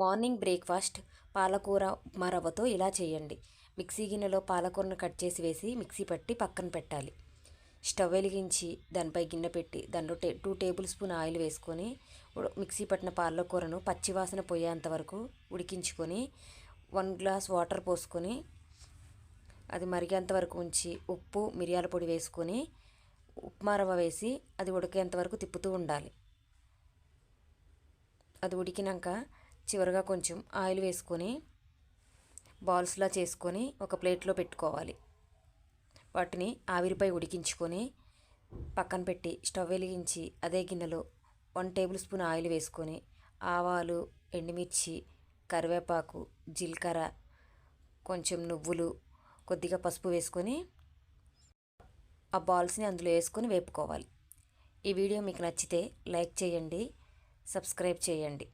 Morning breakfast పాలకూర ఉప్మా రవ్వతో ఇలా చేయండి. మిక్సీ గిన్నెలో పాలకూరను కట్ చేసి వేసి మిక్సీ పట్టి పక్కన పెట్టాలి. స్టవ్ వెలిగించి దానిపై గిన్నె పెట్టి దాంట్లో 2 టేబుల్ స్పూన్ ఆయిల్ వేసుకొని మిక్సీ పట్టిన పాలకూరను పచ్చివాసన పోయేంత వరకు ఉడికించుకొని 1 గ్లాస్ వాటర్ పోసుకొని అది మరిగేంత వరకు ఉంచి ఉప్పు మిరియాల పొడి వేసుకొని ఉప్మా రవ్వ వేసి అది ఉడికేంత వరకు తిప్పుతూ ఉండాలి. అది ఉడికినాక చివరిగా కొంచెం ఆయిల్ వేసుకొని బాల్స్లా చేసుకొని ఒక ప్లేట్లో పెట్టుకోవాలి. వాటిని ఆవిరిపై ఉడికించుకొని పక్కన పెట్టి స్టవ్ వెలిగించి అదే గిన్నెలో 1 టేబుల్ స్పూన్ ఆయిల్ వేసుకొని ఆవాలు, ఎండుమిర్చి, కరివేపాకు, జీలకర్ర, కొంచెం నువ్వులు, కొద్దిగా పసుపు వేసుకొని ఆ బాల్స్ని అందులో వేసుకొని వేపుకోవాలి. ఈ వీడియో మీకు నచ్చితే లైక్ చేయండి, సబ్స్క్రైబ్ చేయండి.